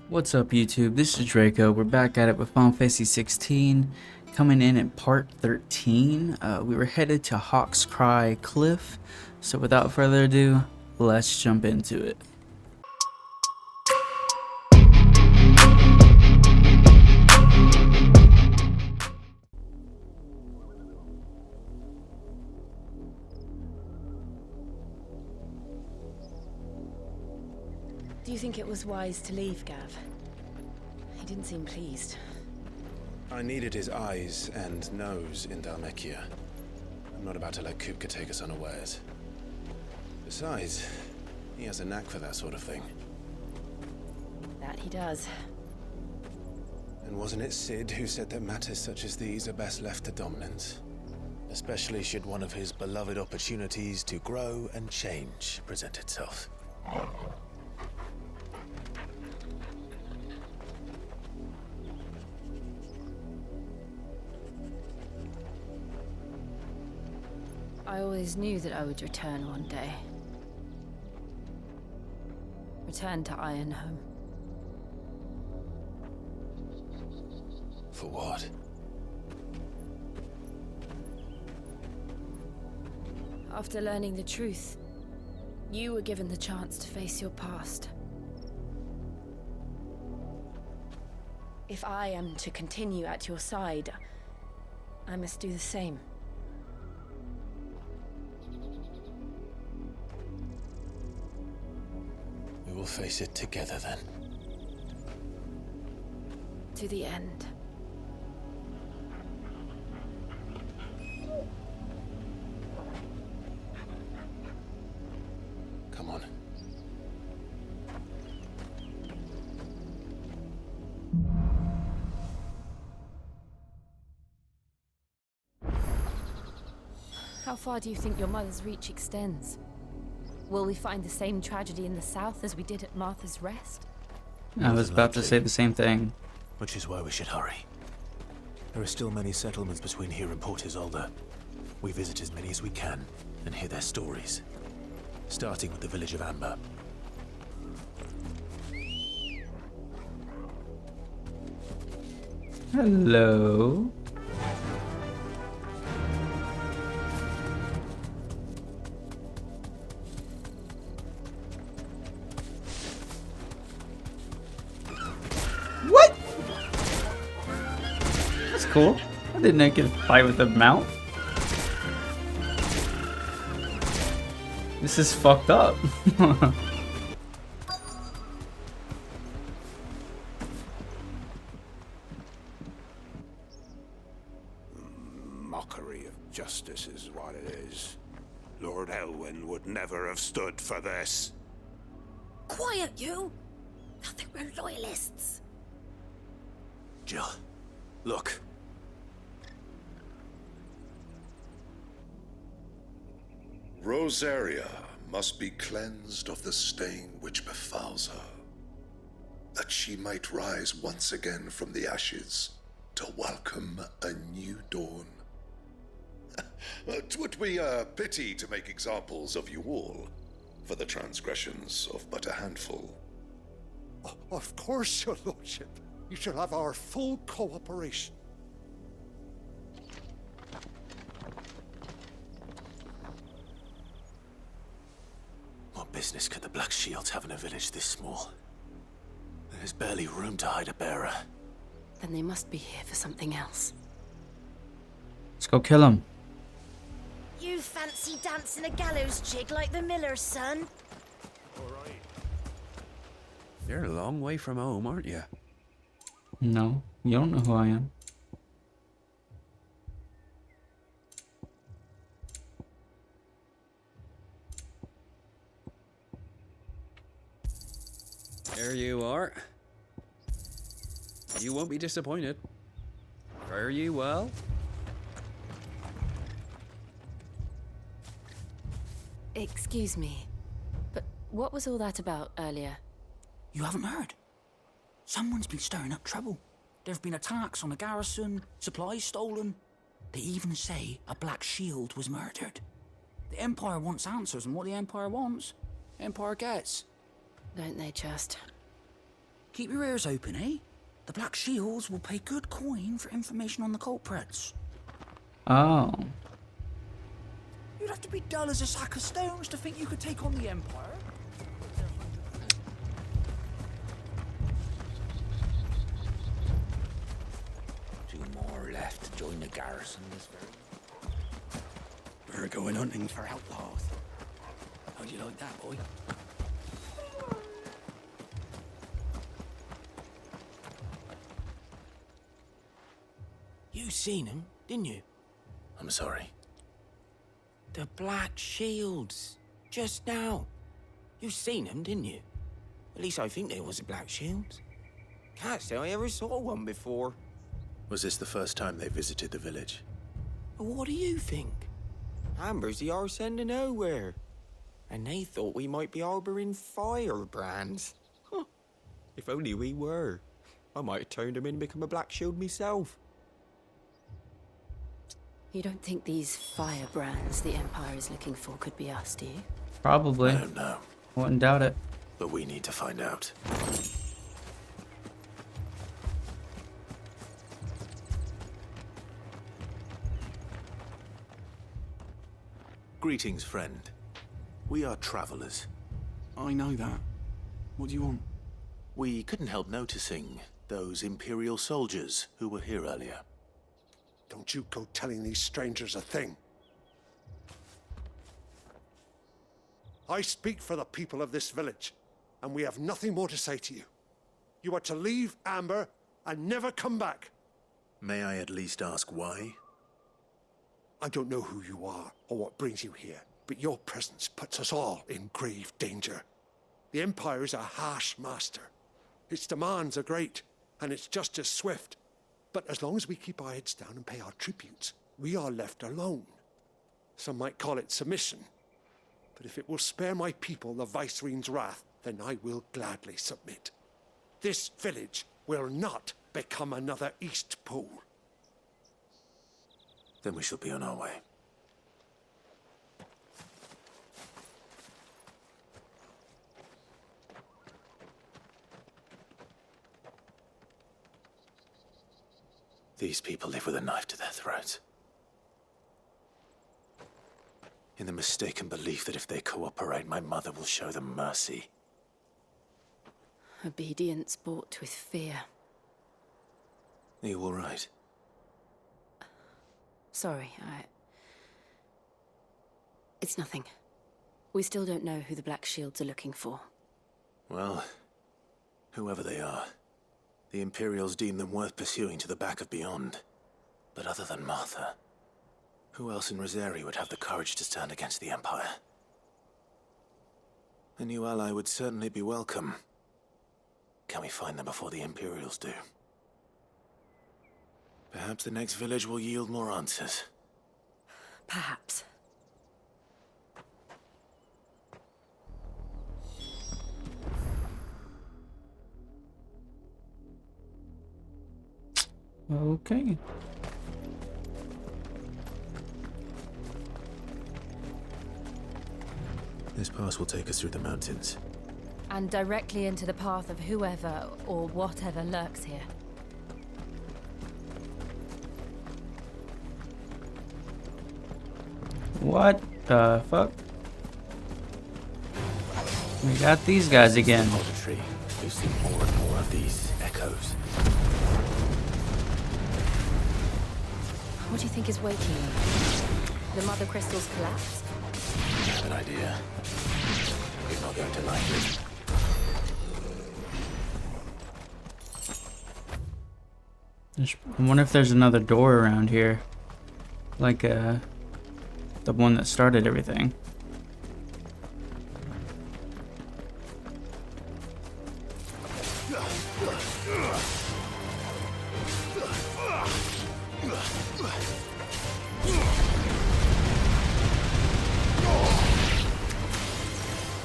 What's up YouTube, this is Draco. We're back at it with Final Fantasy 16, coming in at part 13. We were headed to Hawk's Cry Cliff, so without further ado, let's jump into it. Do you think it was wise to leave, Gav? He didn't seem pleased. I needed his eyes and nose in Dhalmekia. I'm not about to let Kupka take us unawares. Besides, he has a knack for that sort of thing. That he does. And wasn't it Sid who said that matters such as these are best left to dominance? Especially should one of his beloved opportunities to grow and change present itself. I always knew that I would return one day. Return to Ironhome. For what? After learning the truth, you were given the chance to face your past. If I am to continue at your side, I must do the same. We will face it together then. To the end. Come on. How far do you think your mother's reach extends? Will we find the same tragedy in the south as we did at Martha's Rest? I was about to say the same thing. Which is why we should hurry. There are still many settlements between here and Port Isolde. We visit as many as we can and hear their stories. Starting with the village of Amber. Hello. What? That's cool. I didn't know you could fight with a mount. This is fucked up. Mockery of justice is what it is. Lord Elwyn would never have stood for this. Quiet, you! Thought they were loyalists. Jill, look. Rosaria must be cleansed of the stain which befouls her, that she might rise once again from the ashes to welcome a new dawn. 'Twould be a pity to make examples of you all, for the transgressions of but a handful. Of course, your lordship. You shall have our full cooperation. What business could the Black Shields have in a village this small? There's barely room to hide a bearer. Then they must be here for something else. Let's go kill him. You fancy dancing a gallows jig like the miller's son? You're a long way from home, aren't you? No, you don't know who I am. There you are. You won't be disappointed. Fare you well? Excuse me, but what was all that about earlier? You haven't heard? Someone's been stirring up trouble. There've been attacks on the garrison, supplies stolen. They even say a Black Shield was murdered. The Empire wants answers, and what the Empire wants, Empire gets. Don't they just? Keep your ears open, eh? The Black Shields will pay good coin for information on the culprits. Oh. You'd have to be dull as a sack of stones to think you could take on the Empire. Two more left to join the garrison this very... We're going hunting for outlaws. How'd you like that, boy? You seen him, didn't you? I'm sorry. The Black Shields. Just now. You seen them, didn't you? At least I think there was a Black Shields. Can't say I ever saw one before. Was this the first time they visited the village? What do you think? Amber's the arse end of nowhere. And they thought we might be harboring firebrands. Huh. If only we were. I might have turned them in and become a Black Shield myself. You don't think these firebrands the Empire is looking for could be us, do you? Probably. I don't know, Wouldn't doubt it. but we need to find out. Greetings, friend. We are travelers. I know that. What do you want? We couldn't help noticing those Imperial soldiers who were here earlier. Don't you go telling these strangers a thing. I speak for the people of this village, and we have nothing more to say to you. You are to leave Amber and never come back. May I at least ask why? I don't know who you are or what brings you here, but your presence puts us all in grave danger. The Empire is a harsh master. Its demands are great, and its justice swift. But as long as we keep our heads down and pay our tributes, we are left alone. Some might call it submission. But if it will spare my people the Viceroy's wrath, then I will gladly submit. This village will not become another East Pool. Then we shall be on our way. These people live with a knife to their throats. In the mistaken belief that if they cooperate, my mother will show them mercy. Obedience bought with fear. Are you all right? Sorry, It's nothing. We still don't know who the Black Shields are looking for. Well, whoever they are, the Imperials deem them worth pursuing to the back of beyond. But other than Martha, who else in Rosari would have the courage to stand against the Empire? A new ally would certainly be welcome. Can we find them before the Imperials do? Perhaps the next village will yield more answers. Perhaps. Okay. This pass will take us through the mountains. And directly into the path of whoever or whatever lurks here. What the fuck? We got these guys again. Auditory. We've seen more and more of these echoes. What do you think is waking them? The mother crystals collapsed? I have an idea. You're not going to like it. I wonder if there's another door around here. Like, the one that started everything.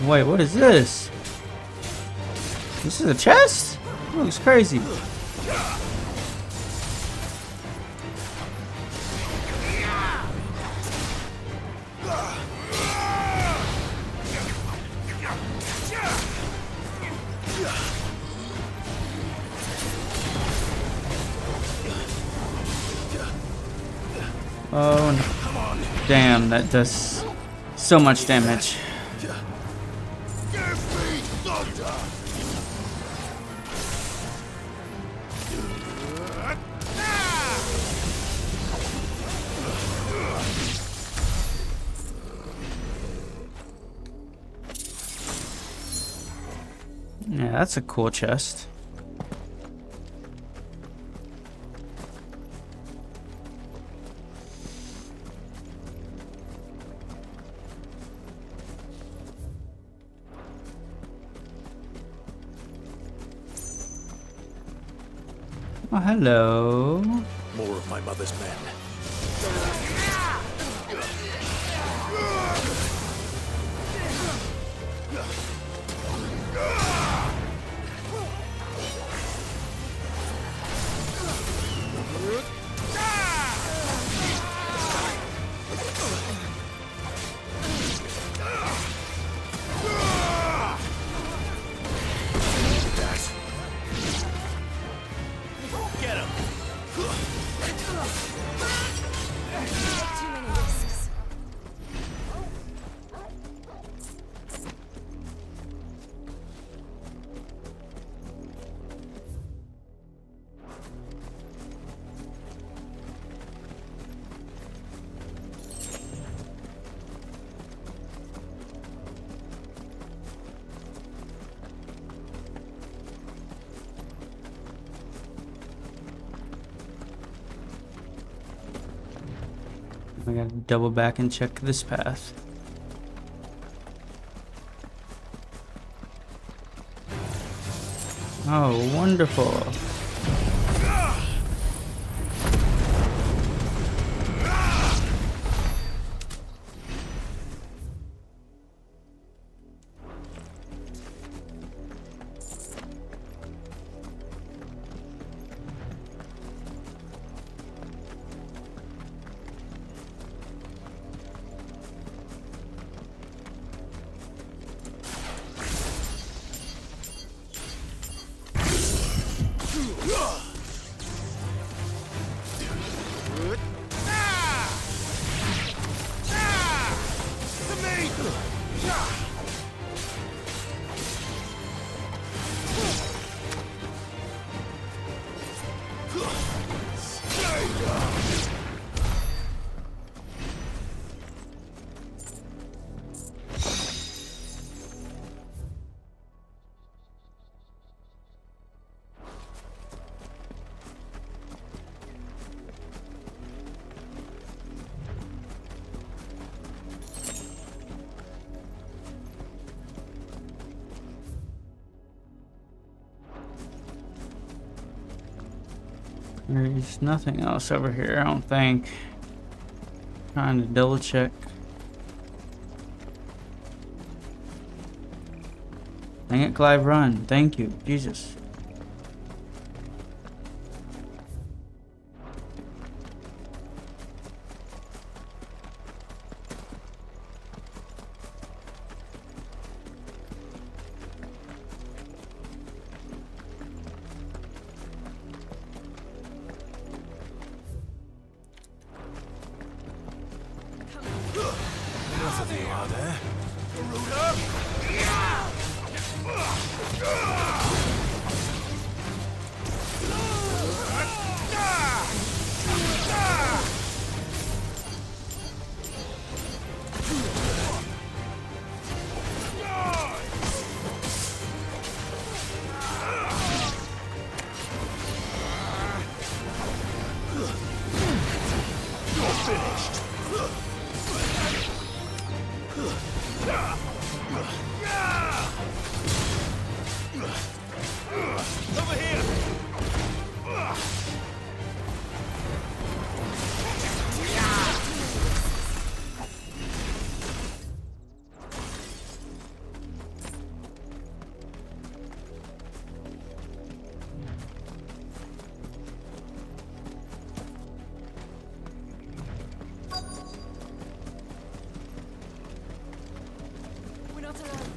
Wait, what is this? This is a chest? That looks crazy. Oh, no. Damn, that does so much damage. Yeah, that's a cool chest. Oh, hello. More of my mother's men. Too many risks. I gotta double back and check this path. Oh, wonderful. There's nothing else over here, I don't think. Trying to double check. Dang it, Clive, run. Thank you. Jesus. Enough of you, are there? We're not alone.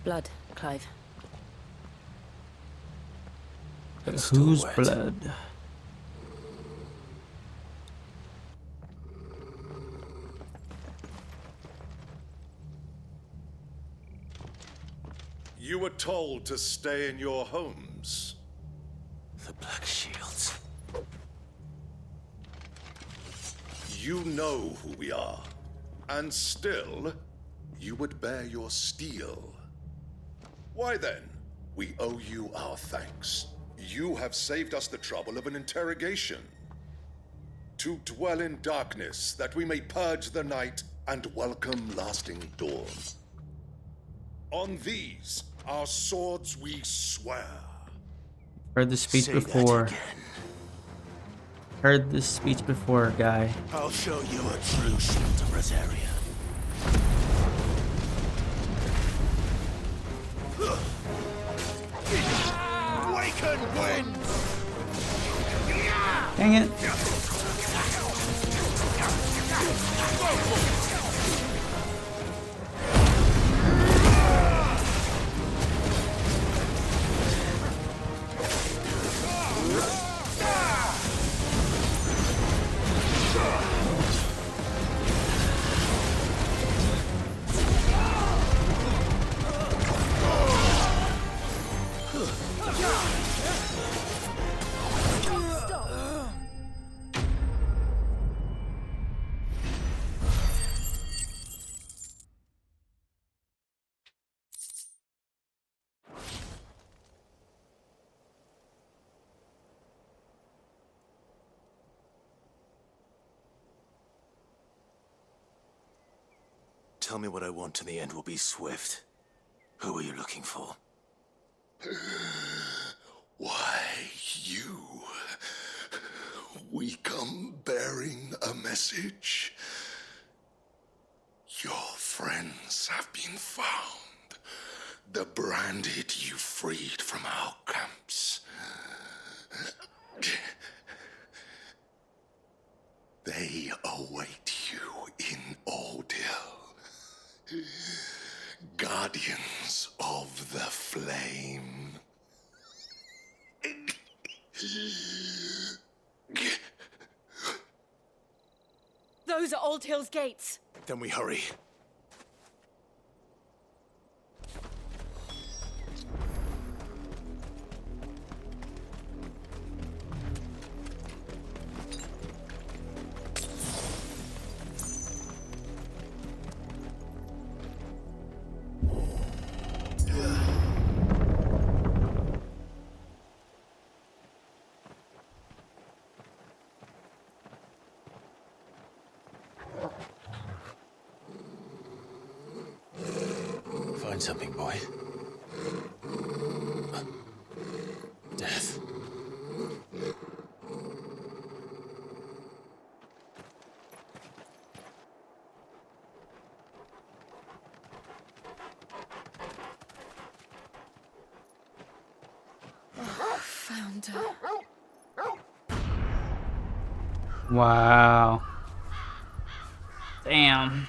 blood, Clive? Whose blood? You were told to stay in your homes. The Black Shields. You know who we are, and still, you would bear your steel. Why then? We owe you our thanks. You have saved us the trouble of an interrogation. To dwell in darkness, that we may purge the night and welcome lasting dawn. On these, our swords we swear. Heard this speech Say before. that again. Heard this speech before, guy. I'll show you a true shield of Rosaria. Awaken wind! Dang it. Tell me what I want and the end will be swift. Who are you looking for? Why, you. We come bearing a message. Your friends have been found. The branded you freed from our camps. They await you in Ordeal. Guardians of the Flame. Those are Old Hill's gates. Then we hurry. Find something, boy. Death. Found her. Wow. Damn.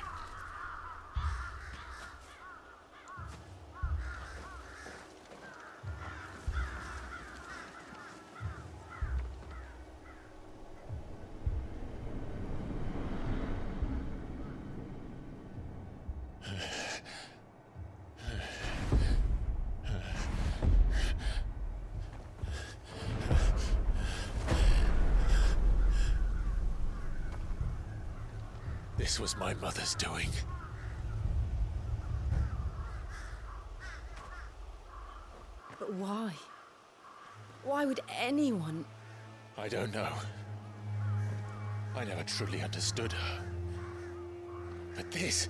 This was my mother's doing. But why? Why would anyone... I don't know. I never truly understood her. But this...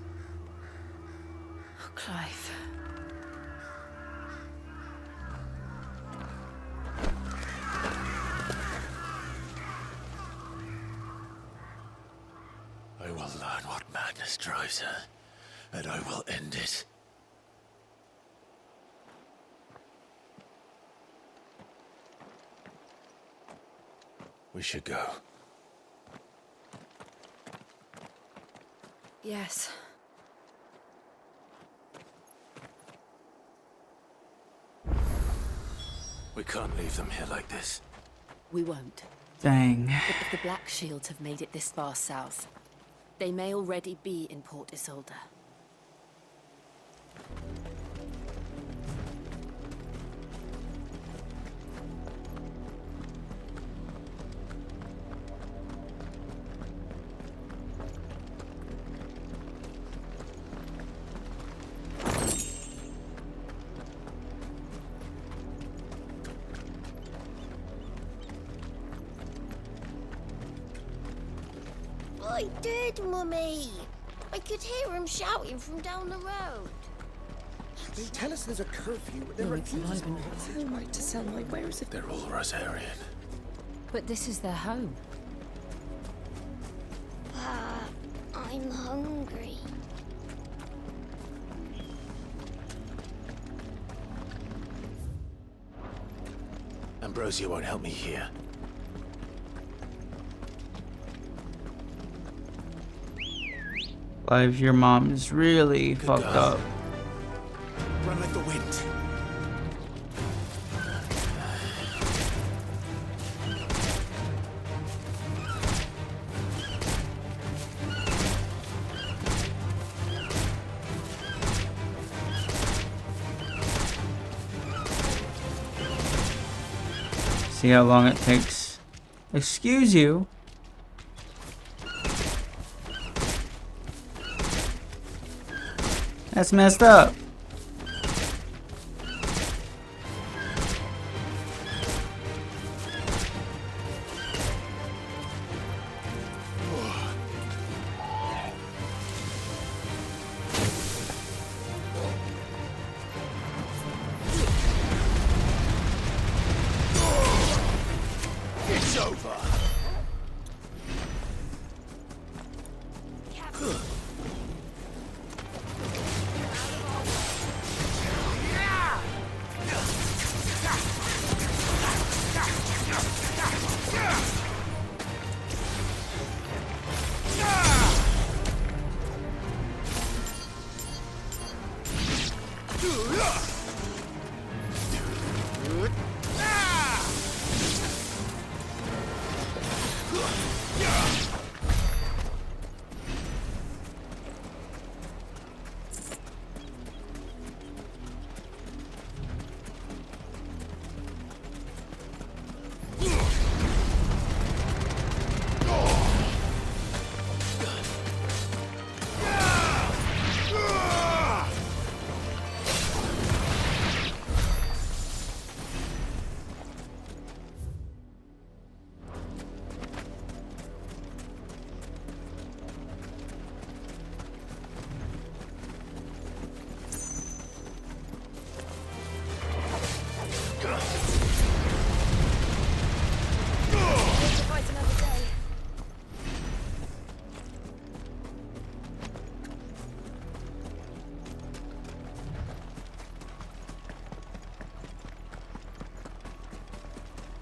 Oh, Clive. I will learn what madness drives her, and I will end it. We should go. Yes. We can't leave them here like this. We won't. Dang. But if the Black Shield have made it this far south, they may already be in Port Isolde. I did, Mummy. I could hear him shouting from down the road. They tell us there's a curfew, but No, it's Clive and Jill. the right to sell my wares if They're all Rosarian. But this is their home. I'm hungry. Ambrosia won't help me here. Clive, your mom is really fucked up. Run like the wind. See how long it takes. Excuse you. That's messed up. It's over.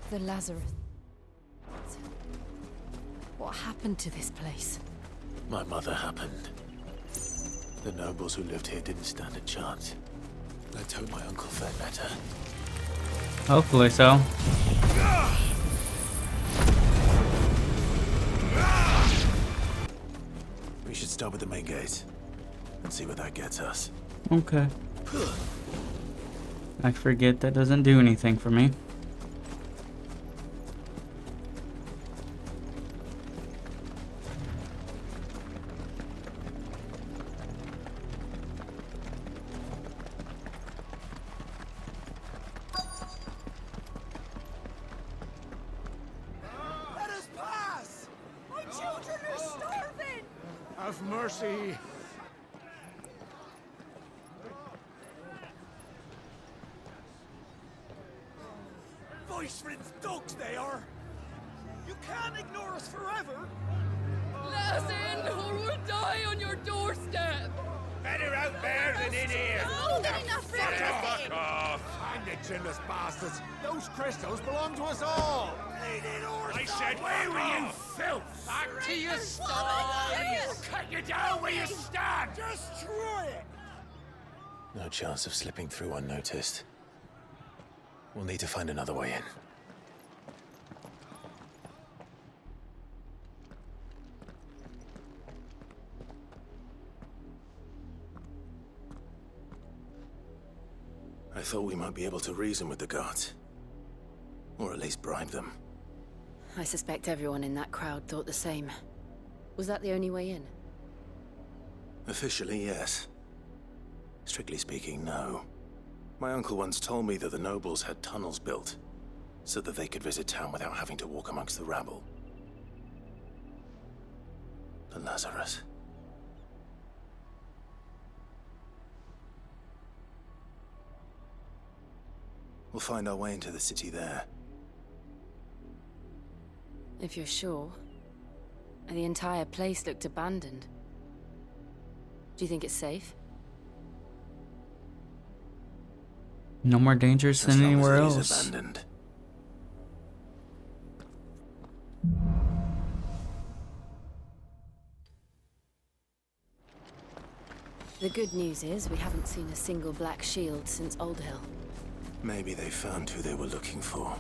The Lazarus. What happened to this place? My mother happened. The nobles who lived here didn't stand a chance. Let's hope my uncle fared better. Hopefully so. We should start with the main gates and see where that gets us. Okay. I forget that doesn't do anything for me. Let us pass! My children are starving! Have mercy! Viceland's dogs they are! You can't ignore us forever! Let us in, or we'll die on your doorstep! Better out there than in here! More than enough room to sit in. Hang the chinless bastards! Those crystals belong to us all! I said, where were you, filth? Back to your stall! I'll cut you down where you stand! Destroy it! No chance of slipping through unnoticed. We'll need to find another way in. I thought we might be able to reason with the guards. Or at least bribe them. I suspect everyone in that crowd thought the same. Was that the only way in? Officially, yes. Strictly speaking, no. My uncle once told me that the nobles had tunnels built, so that they could visit town without having to walk amongst the rabble. The Lazarus. We'll find our way into the city there. If you're sure. The entire place looked abandoned. Do you think it's safe? No more dangerous than anywhere else. Abandoned. The good news is we haven't seen a single black shield since Old Hill. Maybe they found who they were looking for.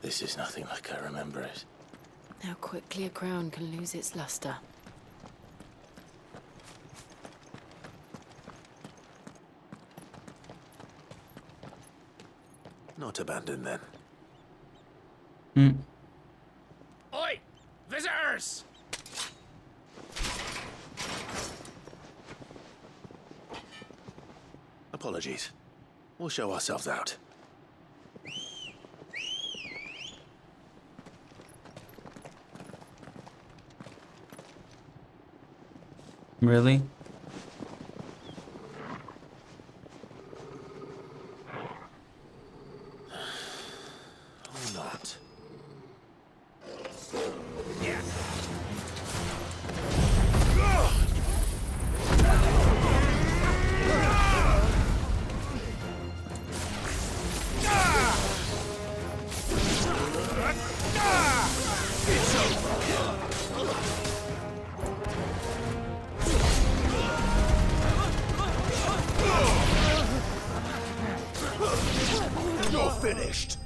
This is nothing like I remember it. How quickly a crown can lose its luster. Not abandoned then. Oi! Visitors! Apologies. We'll show ourselves out. Really? Or not. Yeah. You're finished.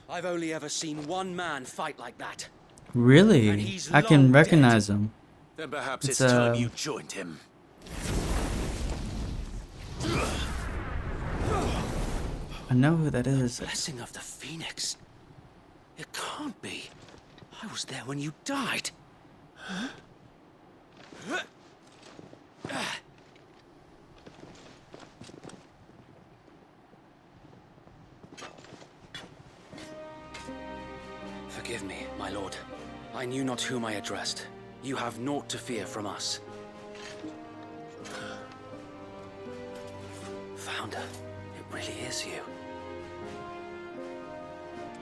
I've only ever seen one man fight like that. Really? I can recognize him. Then perhaps It's, it's time you joined him. I know who that is. Blessing of the Phoenix. It can't be. I was there when you died. Forgive me, my lord. I knew not whom I addressed. You have naught to fear from us. Founder, it really is you.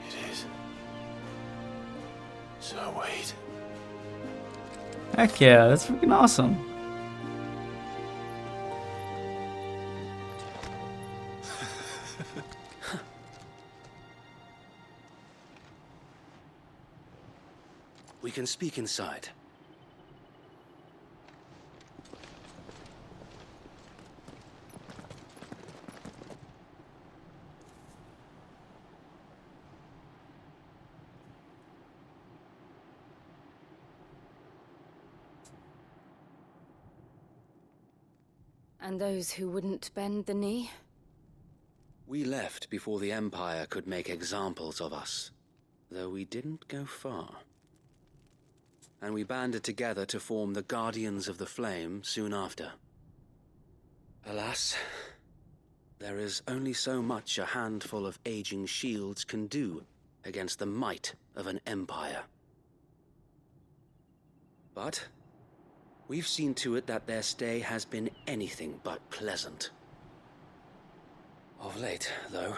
It is. So wait. Heck yeah, that's freaking awesome. We can speak inside. And those who wouldn't bend the knee? We left before the Empire could make examples of us, though we didn't go far. And we banded together to form the Guardians of the Flame soon after. Alas, there is only so much a handful of aging shields can do against the might of an empire. But we've seen to it that their stay has been anything but pleasant. Of late, though,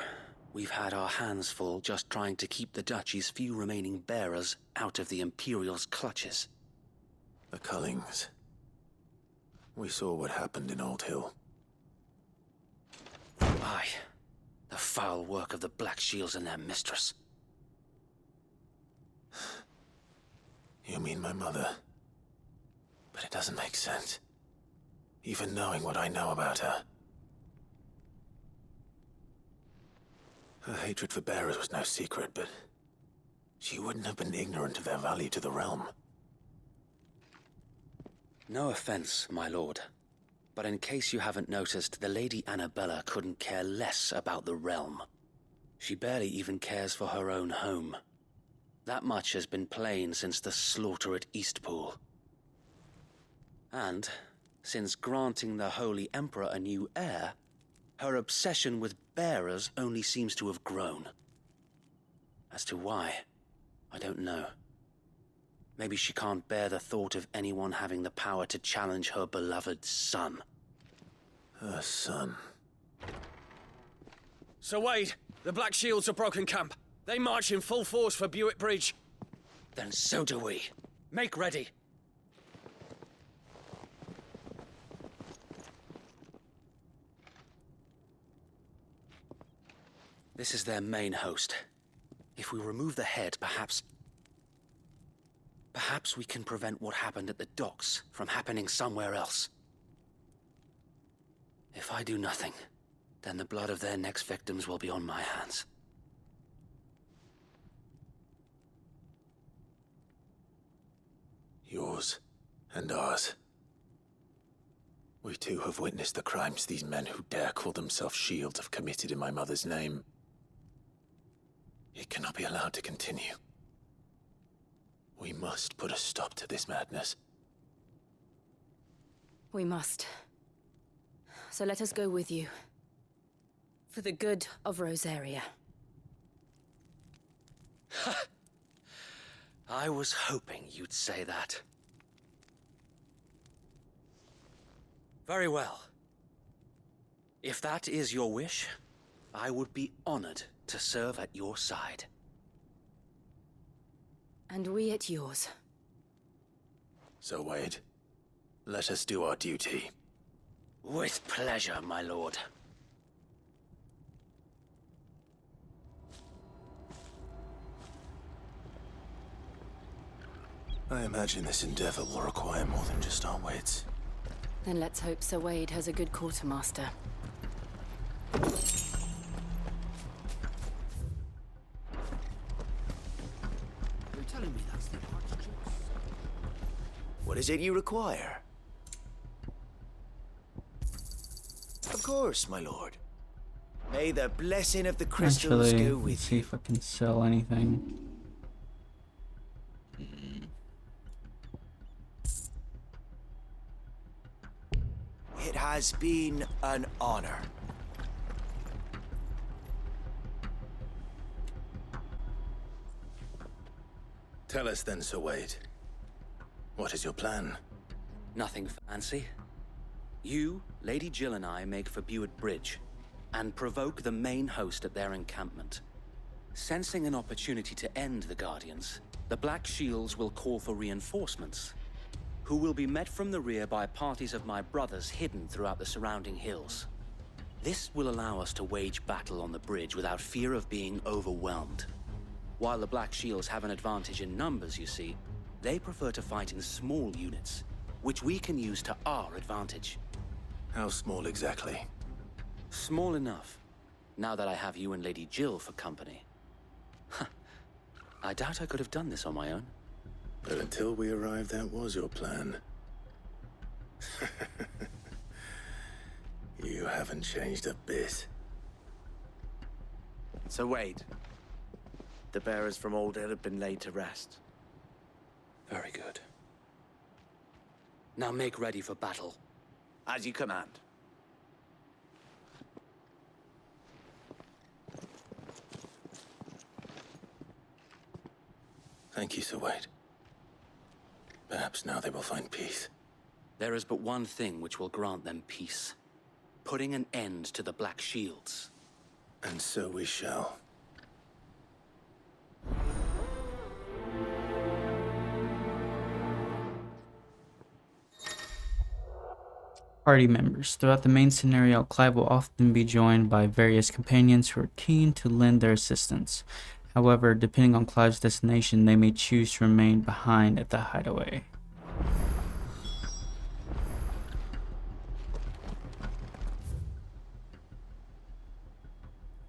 we've had our hands full just trying to keep the Duchy's few remaining bearers out of the Imperial's clutches. The Cullings. We saw what happened in Old Hill. Aye. The foul work of the Black Shields and their mistress. You mean my mother? But it doesn't make sense. Even knowing what I know about her. Her hatred for bearers was no secret, but she wouldn't have been ignorant of their value to the realm. No offense, my lord. But in case you haven't noticed, the Lady Annabella couldn't care less about the realm. She barely even cares for her own home. That much has been plain since the slaughter at Eastpool. And, since granting the Holy Emperor a new heir, her obsession with bearers only seems to have grown. As to why, I don't know. Maybe she can't bear the thought of anyone having the power to challenge her beloved son. Her son. Sir Wade, the Black Shields have broken camp. They march in full force for Buick Bridge. Then so do we. Make ready. This is their main host. If we remove the head, perhaps we can prevent what happened at the docks from happening somewhere else. If I do nothing, then the blood of their next victims will be on my hands. Yours and ours. We too have witnessed the crimes these men who dare call themselves shields have committed in my mother's name. It cannot be allowed to continue. We must put a stop to this madness. We must. So let us go with you. For the good of Rosaria. I was hoping you'd say that. Very well. If that is your wish, I would be honored to serve at your side. And we at yours. So, Wade, let us do our duty. With pleasure, my lord. I imagine this endeavor will require more than just our wits. Then let's hope Sir Wade has a good quartermaster. You're telling me that's the Archduke's? What is it you require? Of course, my lord. May the blessing of the crystals Actually, go let's with see you. if I can sell anything. It has been an honor. Tell us then, Sir Wade. What is your plan? Nothing fancy. You, Lady Jill and I make for Buick Bridge, and provoke the main host at their encampment. Sensing an opportunity to end the Guardians, the Black Shields will call for reinforcements, who will be met from the rear by parties of my brothers hidden throughout the surrounding hills. This will allow us to wage battle on the bridge without fear of being overwhelmed. While the Black Shields have an advantage in numbers, you see, they prefer to fight in small units, which we can use to our advantage. How small exactly? Small enough, now that I have you and Lady Jill for company. I doubt I could have done this on my own. But until we arrived, that was your plan. You haven't changed a bit. So Wade, the bearers from Old Hill have been laid to rest. Very good. Now make ready for battle. As you command. Thank you, Sir Wade. Perhaps now they will find peace. There is but one thing which will grant them peace. Putting an end to the Black Shields. And so we shall. Party members. Throughout the main scenario, Clive will often be joined by various companions who are keen to lend their assistance. However, depending on Clive's destination, they may choose to remain behind at the hideaway.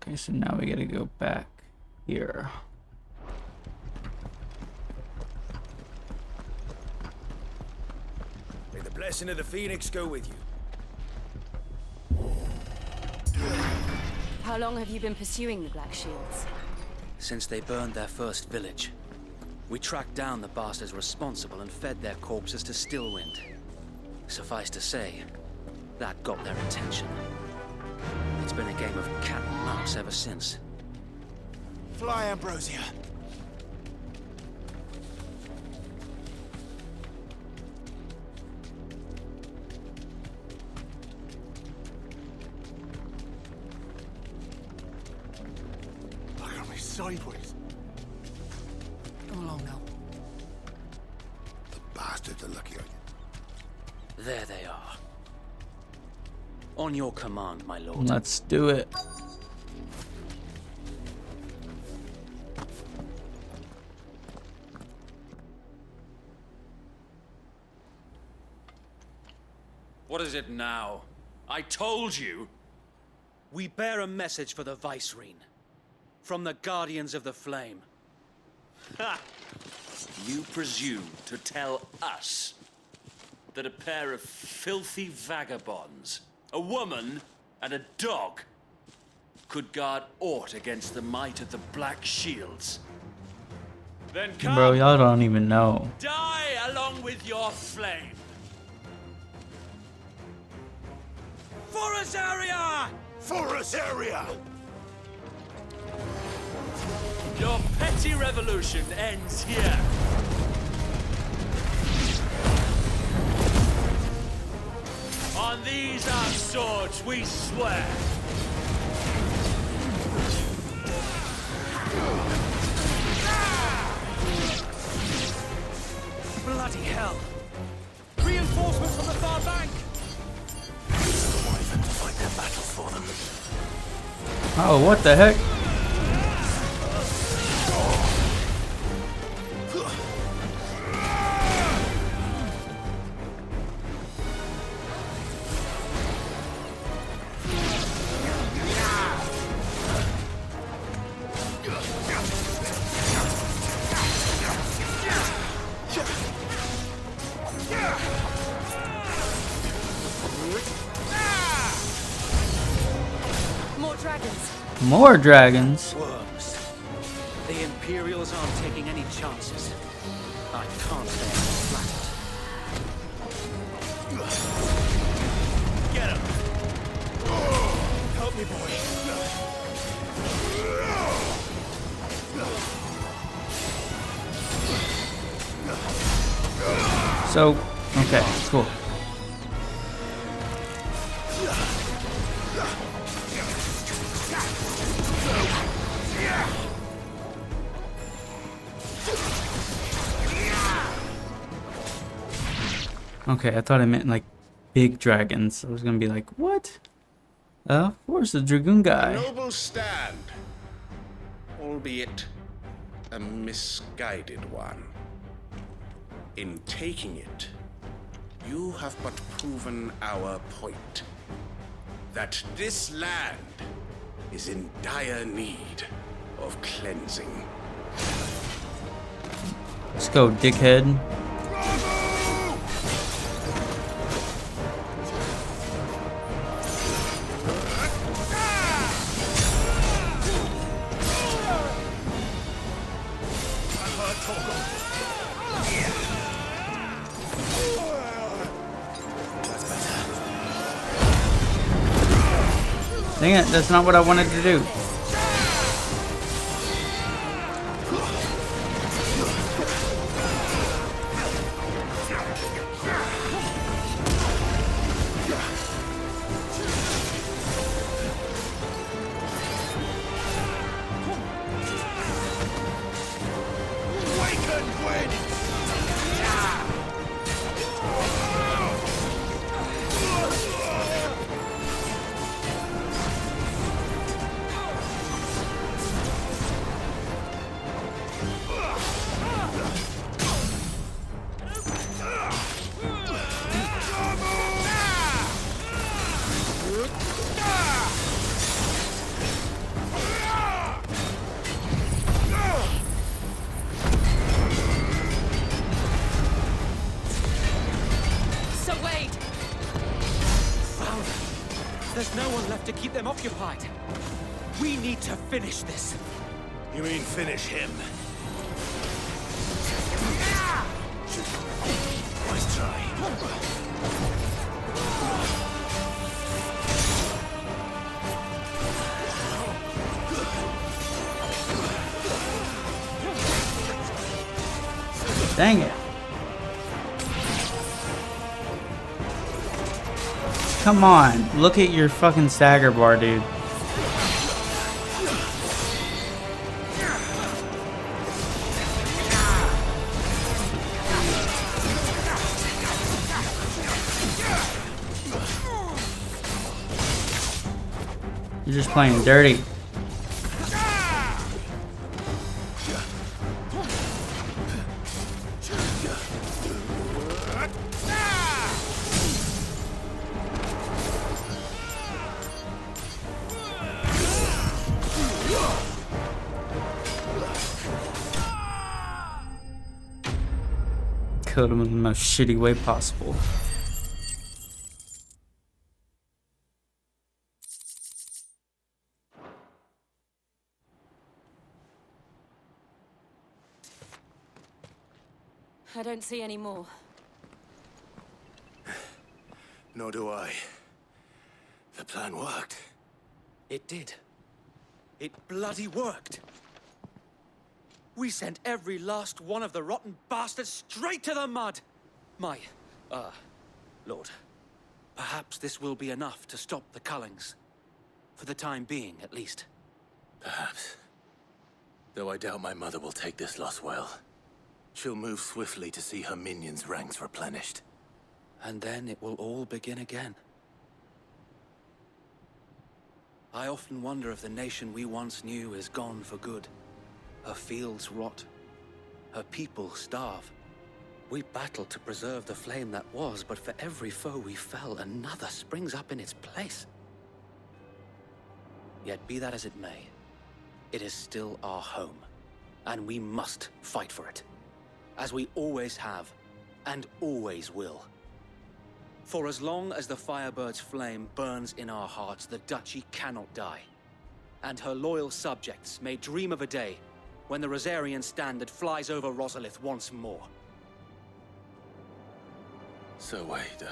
Okay, so now we gotta go back here. May the blessing of the Phoenix go with you. How long have you been pursuing the Black Shields? Since they burned their first village. We tracked down the bastards responsible and fed their corpses to Stillwind. Suffice to say, that got their attention. It's been a game of cat and mouse ever since. Fly, Ambrosia. Look at me sideways. Come along now. The bastards are lucky on you. There they are. On your command, my lord. Let's do it. What is it now? I told you! We bear a message for the Vicereine. From the Guardians of the Flame. Ha! You presume to tell us that a pair of filthy vagabonds, a woman and a dog, could guard aught against the might of the Black Shields? Then come, Bro, y'all don't even know. die along with your flame! For Azaria! For Azaria! Your petty revolution ends here. On these our swords we swear. Bloody hell! Reinforcements from the far bank! Want them to fight their battle for them. Oh, what the heck? More dragons. More dragons. Worms. The Imperials aren't taking any chances. I can't say I'm flattered. Get him! Help me, boy. So, okay, cool. Okay, I thought I meant like big dragons. I was gonna be like, what? Where's the dragoon guy? Noble stand, albeit a misguided one. In taking it, you have but proven our point. That this land is in dire need of cleansing. Let's go, dickhead. Dang it, that's not what I wanted to do. There's no one left to keep them occupied. We need to finish this. You mean finish him? Nice try. Dang it. Come on, look at your fucking stagger bar, dude. You're just playing dirty. Killed him in the most shitty way possible. I don't see any more. Nor do I. The plan worked. It did. It bloody worked. We sent every last one of the rotten bastards straight to the mud! Lord, perhaps this will be enough to stop the Cullings. For the time being, at least. Perhaps. Though I doubt my mother will take this loss well. She'll move swiftly to see her minions' ranks replenished. And then it will all begin again. I often wonder if the nation we once knew is gone for good. Her fields rot. Her people starve. We battled to preserve the flame that was, but for every foe we fell, another springs up in its place. Yet be that as it may, it is still our home, and we must fight for it, as we always have, and always will. For as long as the Firebird's flame burns in our hearts, the Duchy cannot die, and her loyal subjects may dream of a day when the Rosarian standard flies over Rosalith once more. So wait,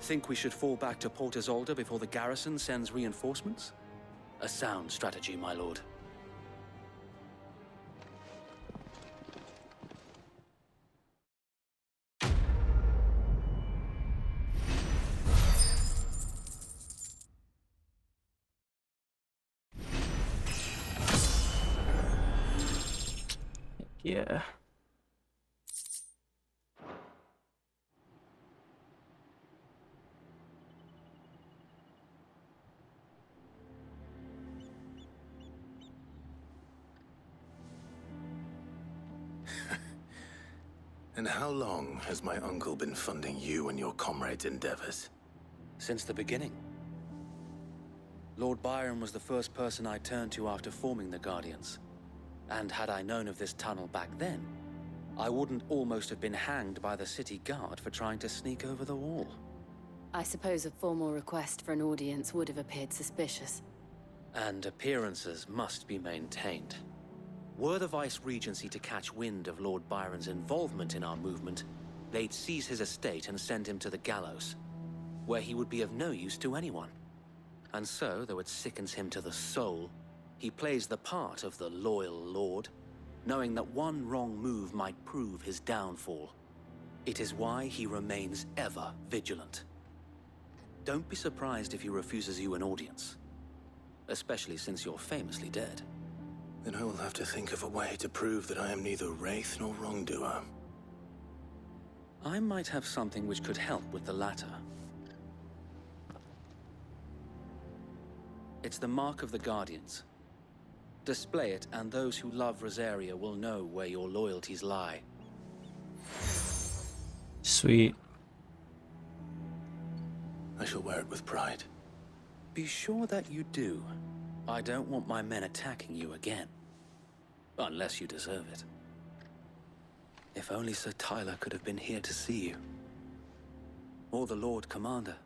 Think we should fall back to Port Isolde before the garrison sends reinforcements? A sound strategy, my lord. Yeah. And how long has my uncle been funding you and your comrades' endeavors? Since the beginning. Lord Byron was the first person I turned to after forming the Guardians. And had I known of this tunnel back then, I wouldn't almost have been hanged by the city guard for trying to sneak over the wall. I suppose a formal request for an audience would have appeared suspicious. And appearances must be maintained. Were the Vice-Regency to catch wind of Lord Byron's involvement in our movement, they'd seize his estate and send him to the gallows, where he would be of no use to anyone. And so, though it sickens him to the soul, he plays the part of the loyal lord, knowing that one wrong move might prove his downfall. It is why he remains ever vigilant. Don't be surprised if he refuses you an audience, especially since you're famously dead. Then I will have to think of a way to prove that I am neither wraith nor wrongdoer. I might have something which could help with the latter. It's the mark of the Guardians. Display it, and those who love Rosaria will know where your loyalties lie. Sweet. I shall wear it with pride. Be sure that you do. I don't want my men attacking you again. Unless you deserve it. If only Sir Tyler could have been here to see you. Or the Lord Commander.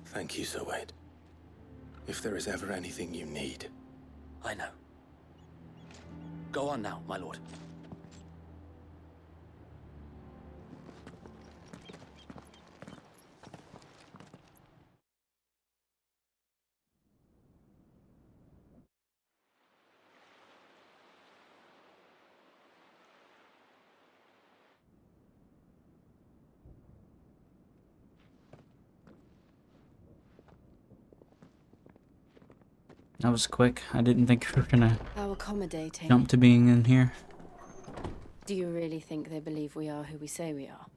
Thank you, Sir Wade. If there is ever anything you need. I know. Go on now, my lord. That was quick. I didn't think we were gonna How accommodating. jump to being in here. Do you really think they believe we are who we say we are?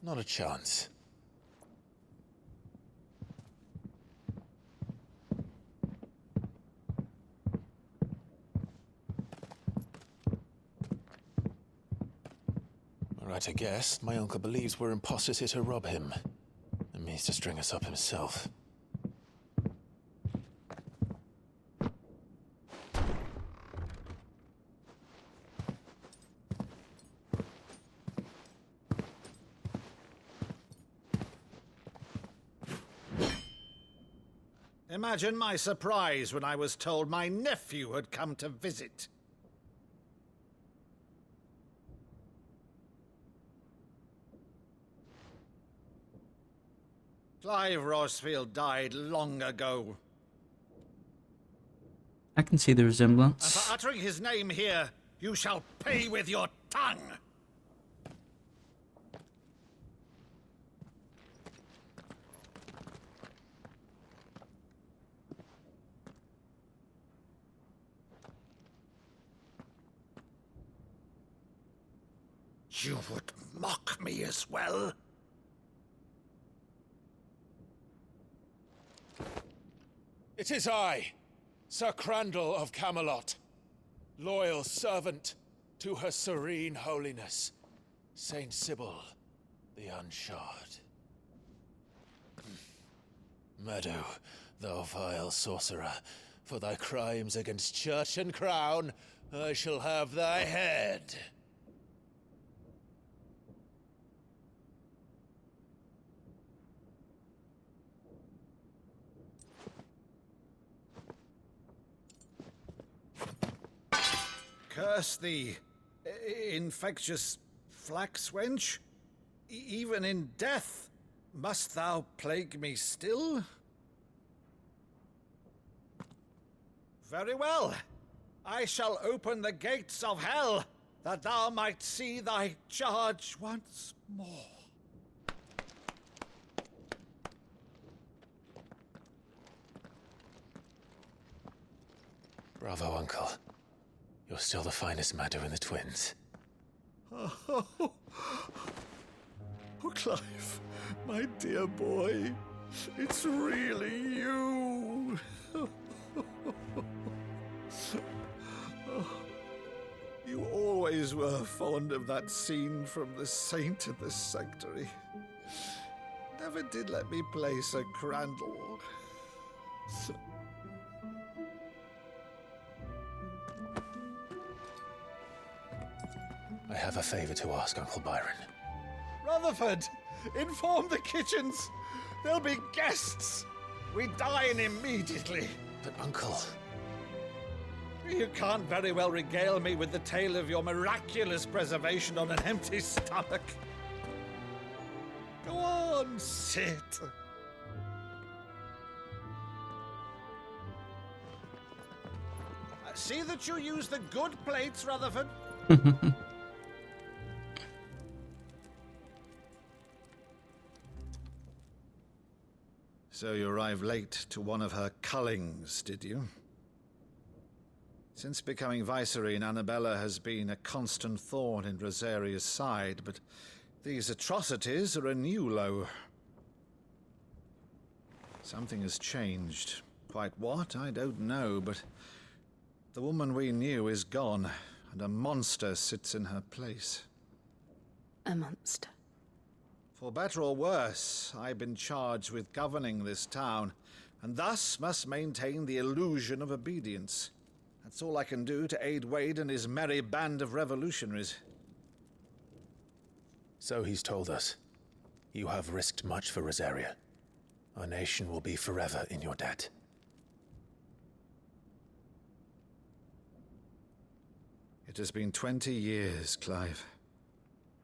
Not a chance. Right, I guess. My uncle believes we're imposters here to rob him. And means to string us up himself. Imagine my surprise when I was told my nephew had come to visit. Clive Rosfield died long ago. I can see the And resemblance. for uttering his name here, you shall pay with your tongue. You would mock me as well? It is I, Sir Crandall of Camelot, loyal servant to her serene holiness, Saint Sybil the Unshod. Meadow, thou vile sorcerer, for thy crimes against church and crown, I shall have thy head. Curse thee, infectious flax wench. Even in death, must thou plague me still? Very well. I shall open the gates of hell, that thou might see thy charge once more. Bravo, Uncle. You're still the finest Meadow in the twins. Oh, Clive, my dear boy, it's really you. You always were fond of that scene from The Saint in the Sanctuary. Never did let me play Sir Crandall. I have a favor to ask, Uncle Byron. Rutherford, inform the kitchens. There'll be guests. We dine immediately. But, Uncle... You can't very well regale me with the tale of your miraculous preservation on an empty stomach. Go on, sit. See that you use the good plates, Rutherford. So you arrived late to one of her cullings, did you? Since becoming Vicereine, Annabella has been a constant thorn in Rosaria's side, but these atrocities are a new low. Something has changed. Quite what, I don't know, but the woman we knew is gone, and a monster sits in her place. A monster. For better or worse, I've been charged with governing this town, and thus must maintain the illusion of obedience. That's all I can do to aid Wade and his merry band of revolutionaries. So he's told us. You have risked much for Rosaria. Our nation will be forever in your debt. It has been 20 years, Clive.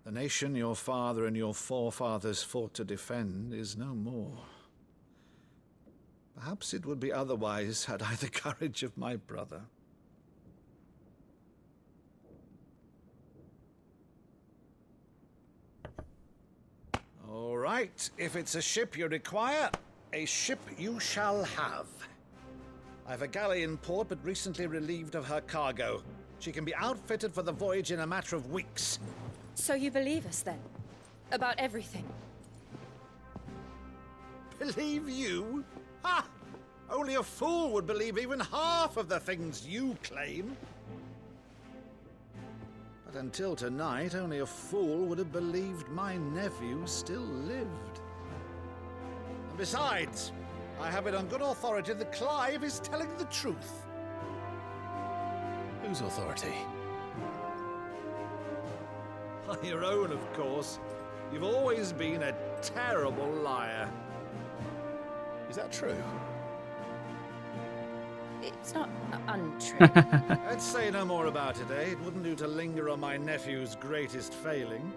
The nation your father and your forefathers fought to defend is no more. Perhaps it would be otherwise had I the courage of my brother. All right, if it's a ship you require, a ship you shall have. I've a galley in port, but recently relieved of her cargo. She can be outfitted for the voyage in a matter of weeks. So you believe us then? About everything? Believe you? Ha! Only a fool would believe even half of the things you claim. But until tonight, only a fool would have believed my nephew still lived. And besides, I have it on good authority that Clive is telling the truth. Whose authority? On your own, of course. You've always been a terrible liar. Is that true? It's not untrue. Let's say no more about it, eh? It wouldn't do to linger on my nephew's greatest failing.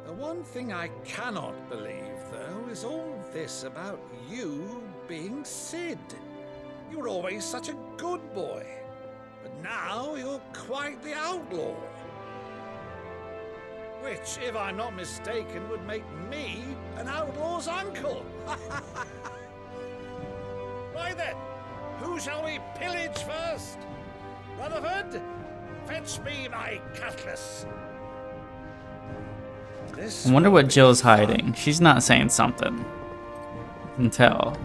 The one thing I cannot believe, though, is all this about you being Sid. You were always such a good boy, but now you're quite the outlaw. Which, if I'm not mistaken, would make me an outlaw's uncle. Right then, who shall we pillage first? Rutherford, fetch me my cutlass. I wonder what Jill's hiding. She's not saying something. I can tell.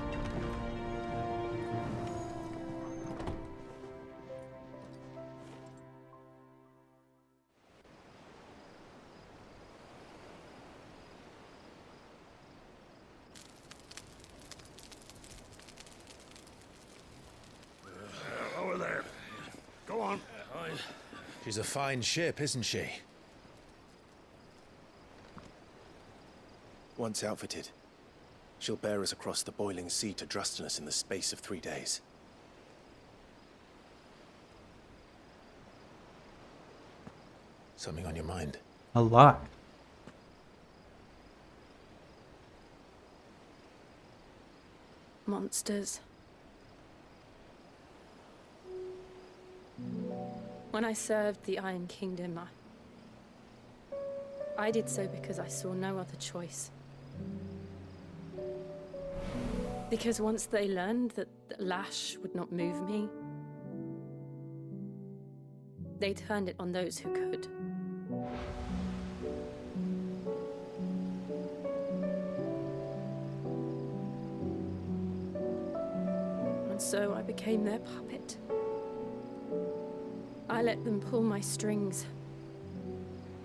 Over there. Go on. She's a fine ship, isn't she? Once outfitted, she'll bear us across the boiling sea to Drustinus in the space of 3 days. Something on your mind? A lot. Monsters. When I served the Iron Kingdom, I did so because I saw no other choice. Because once they learned that the lash would not move me, they turned it on those who could. And so I became their puppet. I let them pull my strings,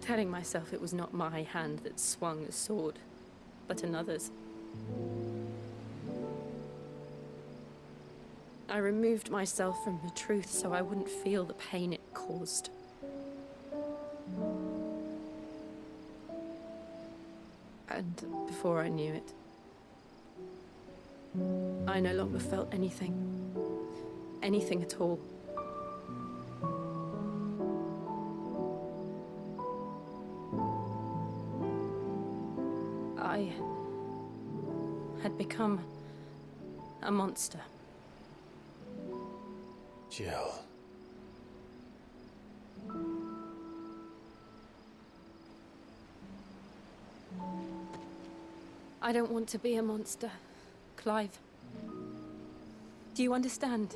telling myself it was not my hand that swung the sword, but another's. I removed myself from the truth so I wouldn't feel the pain it caused. And before I knew it, I no longer felt anything. Anything at all. I had become a monster. Jill. I don't want to be a monster, Clive. Do you understand?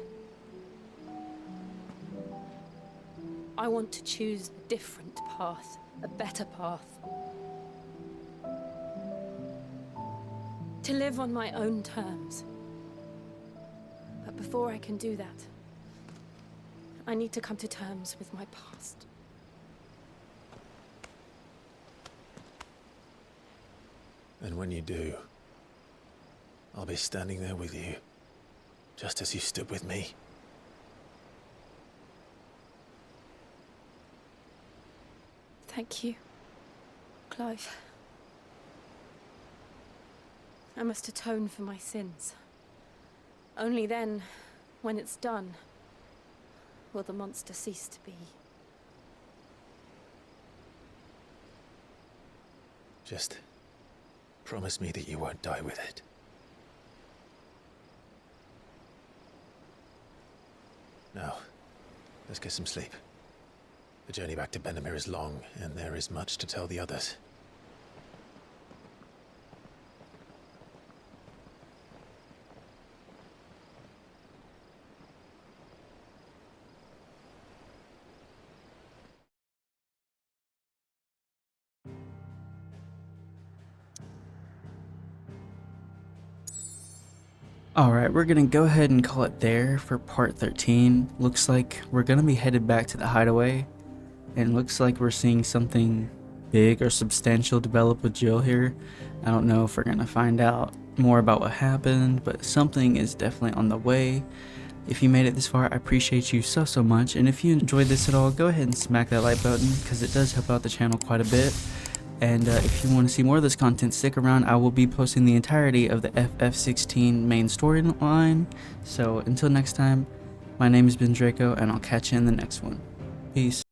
I want to choose a different path, a better path. To live on my own terms. But before I can do that, I need to come to terms with my past. And when you do, I'll be standing there with you, just as you stood with me. Thank you, Clive. I must atone for my sins. Only then, when it's done, will the monster cease to be. Just promise me that you won't die with it. Now, let's get some sleep. The journey back to Benamir is long, and there is much to tell the others. Alright, we're gonna go ahead and call it there for part 13. Looks like we're gonna be headed back to the hideaway, and looks like we're seeing something big or substantial develop with Jill here. I don't know if we're gonna find out more about what happened, but something is definitely on the way. If you made it this far, I appreciate you so much, and if you enjoyed this at all, go ahead and smack that like button, because it does help out the channel quite a bit. And if you want to see more of this content, stick around. I will be posting the entirety of the FF16 main storyline. So until next time, my name has been Draco, and I'll catch you in the next one. Peace.